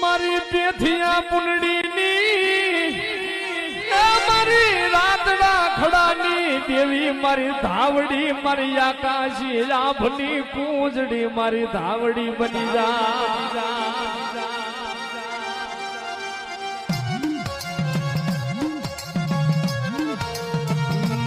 મારી પેથિયા પુનડીની મારી રાતડા ખડાની દેવી મારી ધાવડી મારી આકાશી આભની કૂંજડી મારી ધાવડી બની જા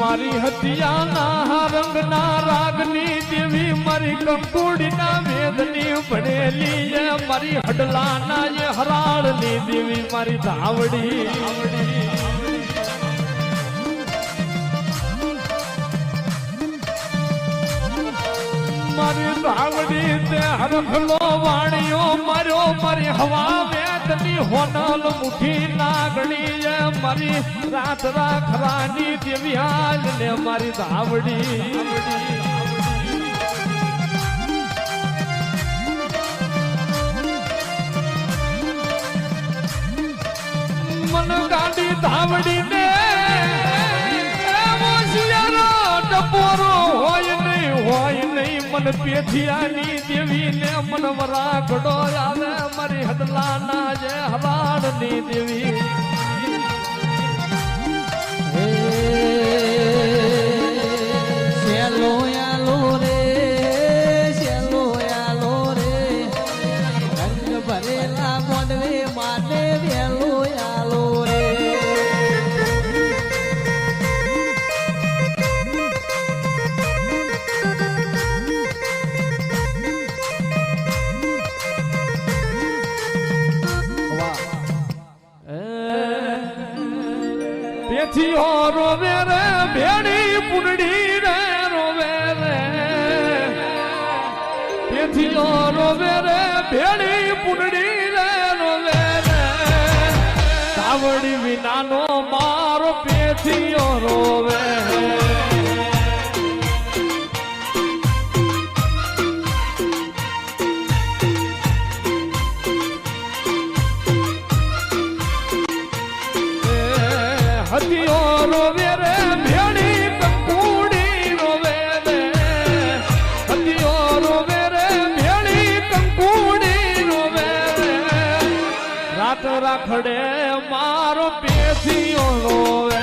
મારી હતિયાના રંગના રાગની દેવી મારી કંકુડીના વેદની ભણેલી મારી હડલાના એ હરાળની દેવી મારી ધાવડી મારી ધાવડી તે હરખલો વાણીઓ માર્યો મારી હવા વેદની હોનલ મુઠી નાગણી મારી રાત રાખરાની દેવી હાલ ને મારી ધાવડી મન ગાડી ધાવડી ને ટપોરો હોય નહીં મન પેઠિયાની દેવી ને મન વરાગડો આવે મારી હડલાના જે હરાળની દેવી શેલો યાલો રે રંગ ભરેલા મોડવે માટે વેલો યાલો રે પેથીઓ રોવે રે ભેડી પુનડી રે રોવે રે પેથીઓ રોવે રે ભેડી પુનડી રે રોવે રે ધાવડી વિનાનો મારો પેથીઓ રોવે હતિયો રોવે રે ભેડી કંકુડી રોવે રે હતિયો રોવે રે ભેડી કંકુડી રોવે રે રાત રાખડે મારો પેથીયો રોવે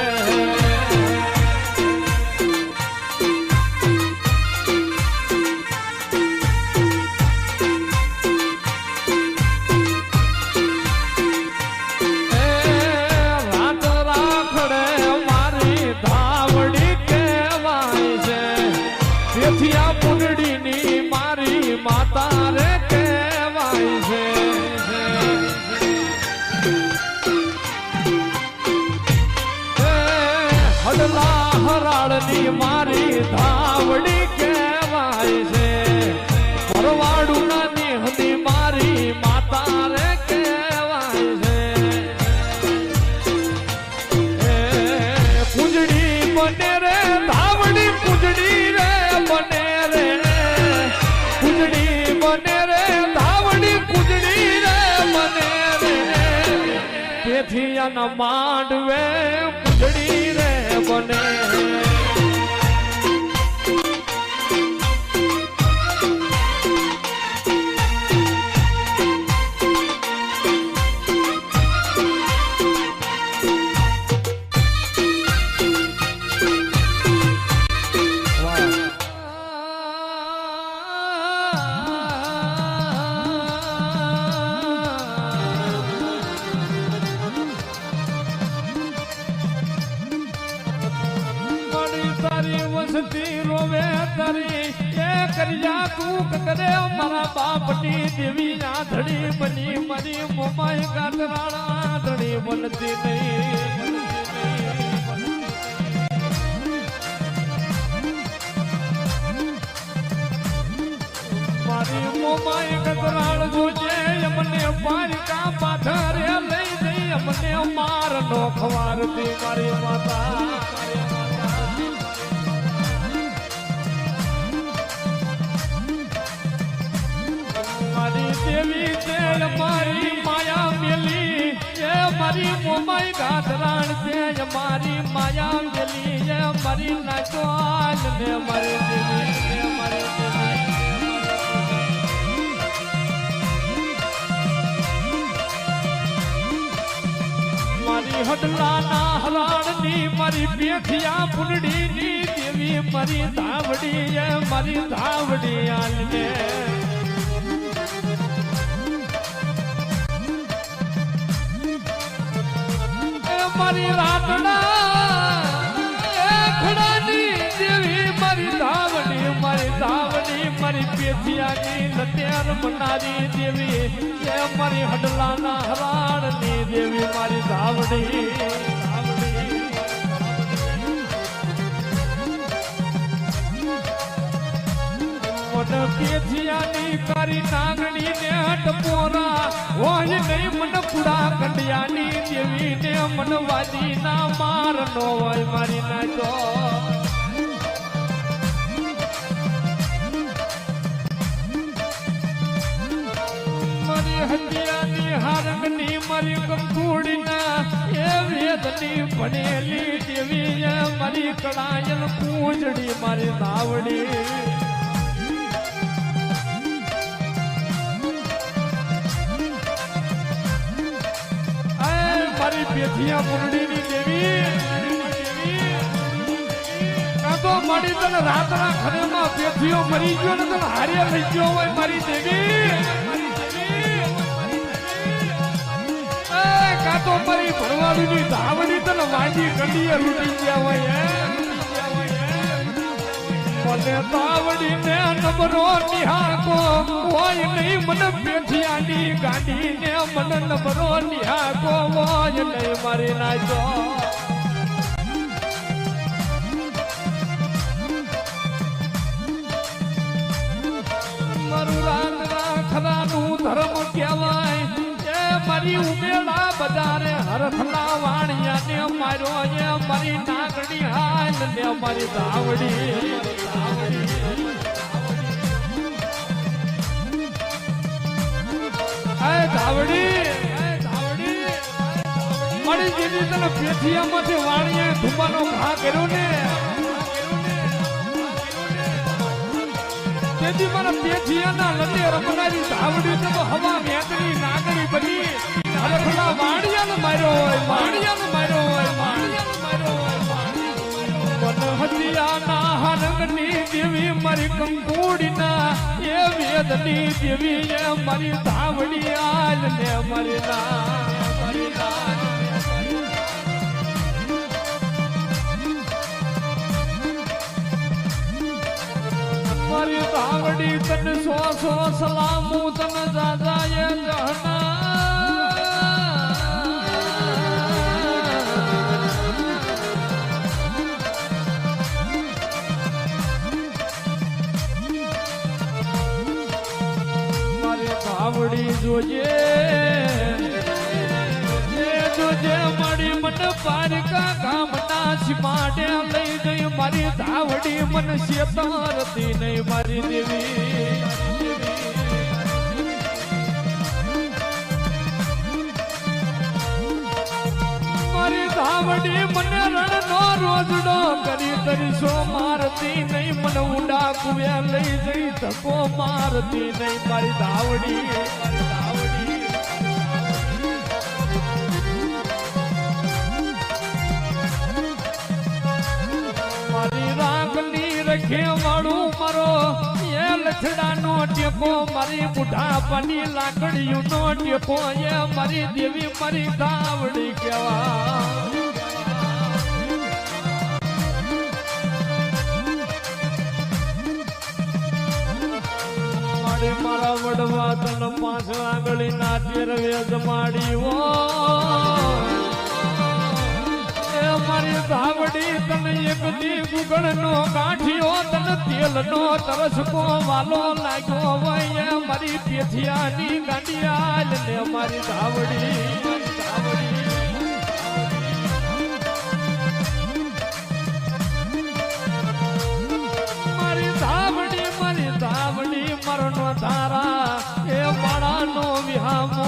માતા રે કહેવાય છે હડલા હરાળની મારી ધાવડી કહેવાય છે ભરવાડું ના નિહની મારી માતા રે કહેવાય છે પૂજડી બને રે ધાવડી પૂજડી રે બને રે કુજડી બને રે ધાવડી કુજડી રે બને રે પેથિયાના માંડવે કુજડી રે બને વસતી રોવે તારી એ કર્યા તું કરે મારા બાપની દેવી આધડી બની મારી મોમાઈ ગાતરાળા આધડી બનતી નહીં મારી મોમાઈ ગાતરાળ જોજે અમને પારકા પાથરે લઈ જઈ અમને માર નો ખવારતી મારી માતા દેવી છે મારી માયા મેલી એ મારી મોમાઈ ગાતરાણ છે મારી માયા મેલી એ મારી નાચવાલ ને મારી દેવી મારી દેવી હડલાના હરાણની મારી પેઠિયા પુંડળીની દેવી મારી ધાવડી મારી ધાવડી આલને મારી રાતના ખડાની દેવી મારી ધાવડી મારી પેઠિયાની લત્યાર મનારી દેવી એ મારી હડલાના હરાણની દેવી મારી ધાવડી પેઠિયાની કરી નાગણી ને ટપોરા હોય નહીં મન પુડા કંડિયાની દેવી ને મન વાજી ના માર નો હોય મારી નાચો મારી હત્યાની હારંગની મારી કંકુડી ના એ વેદની ભણેલી દેવી મારી કળાયલ પૂજડી મારી ધાવડી મારી પેઠિયા પુરડીની દેવી કાતો મારી તને રાતના ખરેમાં પેઠિયો મરી ગયો ને તને હારે લઈ ગયો હોય મારી દેવી કાતો મારી ભરવાડુની ધાવડી તને વાંજી કંડીએ લૂટી ગયા હોય મને તાવડી ને નબરો નિહાકો હોય નહીં મને પેઠિયાની ગાડી ને મને નબરો નિહાકો હોય નહીં મારી નાચો મારું રાતના ખરાનું ધર્મ કહેવાય એ મારી ઉમેળા બજારે હરખલા વાણિયા ને માર્યો એ મારી નાગણી હાલ ને મારી ધાવડી મારી જેની તને પેઠિયામાંથી વાણીએ ધુમાનો ઘા કર્યો ને તેથી મને પેઠિયાના લડે રમનારી ધાવડી તો હવા વેતની નાગણી બની હરખલા વાણિયાને માર્યો હોય હતિયાના હરંગની દેવી મારી કંકુડીના એ વેદની દેવી એ મારી ધાવડી આલ ને મારી મારી ધાવડી તને સો સલામું તને દાદાએ જહના ધાવડી જોજે મારી મન પારકા ગામના સીમાડે લઈ ગઈ મારી ધાવડી મન શેતારતી નહીં મારી દેવી મારી ધાવડી મને રણનો રોજડો કરી તરીસો મારતી નહીં મને ઉડા કુવ્યા લઈ જઈ ધક્કો મારતી નહીં મારી ધાવડી મારી રાખની રખે વાળું મારો એ લથડાનો ટેકો મારી બુઢાપાની લાકડીઓનો ટેકો એ મારી દેવી મારી ધાવડી કહેવા મારા વડવા તન પાંચ આંગળી ના તેરવે જમાડી મારી ધાવડી તને એક દી ગુગળ નો કાઠિયો તને તેલ નો તરસકો વાલો લાગ્યો હોય મારી પેઠિયાની ગાંડિયાલ ને મારી ધાવડી મરનો તારા એ માળાનો વિહામો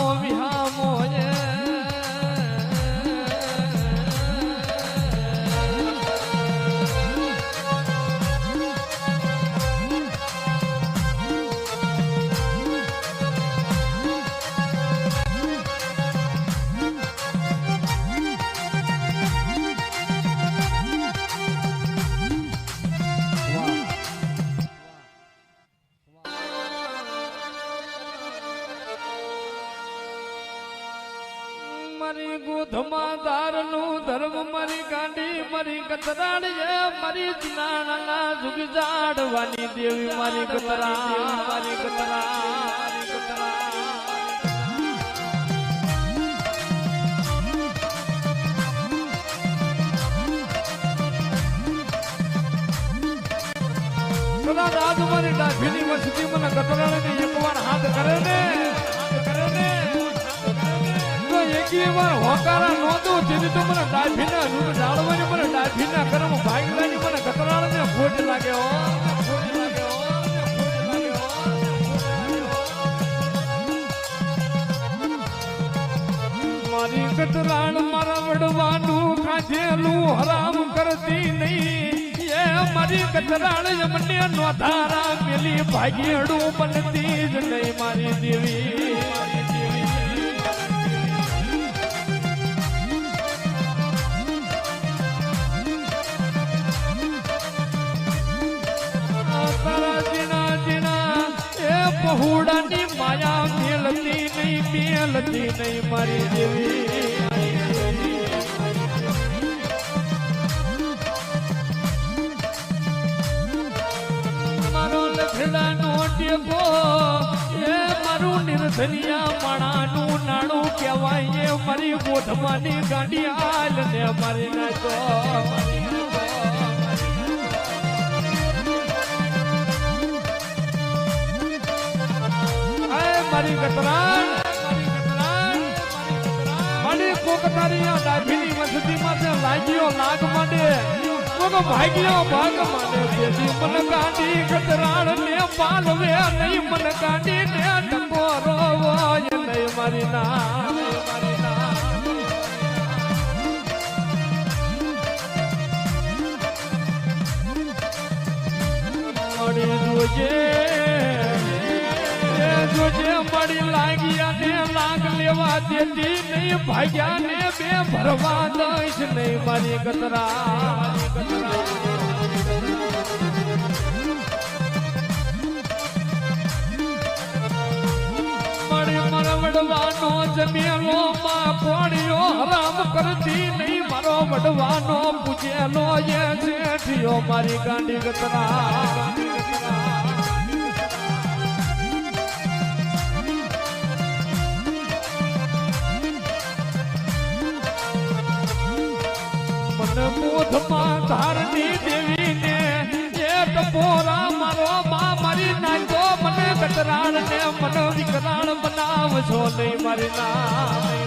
મારી ગોધમાં દારનું ધર્મ મારી ગાંડી મારી કતરાણીએ મારી નાના જુગ જાડવાની દેવી મારી કતરા મારી કતરા કદાચ આજ મારી ડાભીની વસ્તી મને કતરાણીને એકવાર હાથ કરે ને એકી વાર હોકારા નોંધું તેથી તો મને ડાભીના રૂપ જાળવાની મને ડાભીના કર્મ ભાગવાની મને કતરાળને ખોટ લાગે હો મારી કતરાળ મારા વડવાનું ખાધેલું હરામ કરતી નહીં એ મારી કતરાળ મને નોધારા મેલી ભાગીડું બનતી જ નહીં મારી દેવી પહોળાની માયા મેલતી નહીં મારી દેવી મારો લખડાનો ટેકો એ મારું નિર્ધનિયા માણાનું નાણું કહેવાય એ મારી ગોઠવાની ગાંડી હાલ ને મારી નાખો મારી કતરાણ મારી કોકતારી ડાભીની વસતીમાં તે લાગ્યો લાગ માંડે કોક ભાગ્યો ભાગ માંડે તેથી મન ગાંડી કતરાણ ને પાલવે નહીં મન ગાંડી ને ટકોરો હોય નહીં મારી ના મળી જોજે મળી લાગ્યા ને લાગ લેવા દેતી નહીં ભાગ્યા ને બે ભરવા દઈશ નહીં મારી કતરા મળી મરવડવાનો જમેલો માં કોળીઓ હરામ કરતી નહીં મારો વડવાનો પૂજેલો એ શેઠિયો મારી ગાંડી કતરા મોધમાં ધારની દેવીને એક પોરા મારો બા મારી નાખો મને કતરાળ ને મને વિકરાળ બનાવશો નહીં મારી ના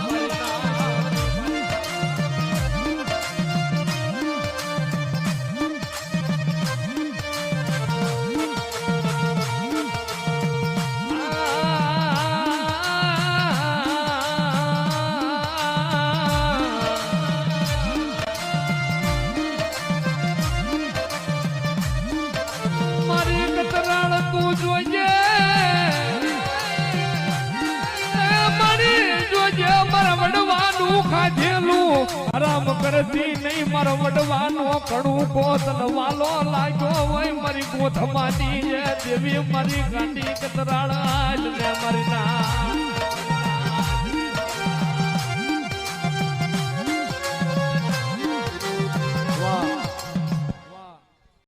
હરામ કરતી નહીં મારો વડવાનો કડું કોતન વાલો લાગ્યો હોય મારી ગોથમાની દેવી મારી ગાંડી કતરાળ ને મારી ના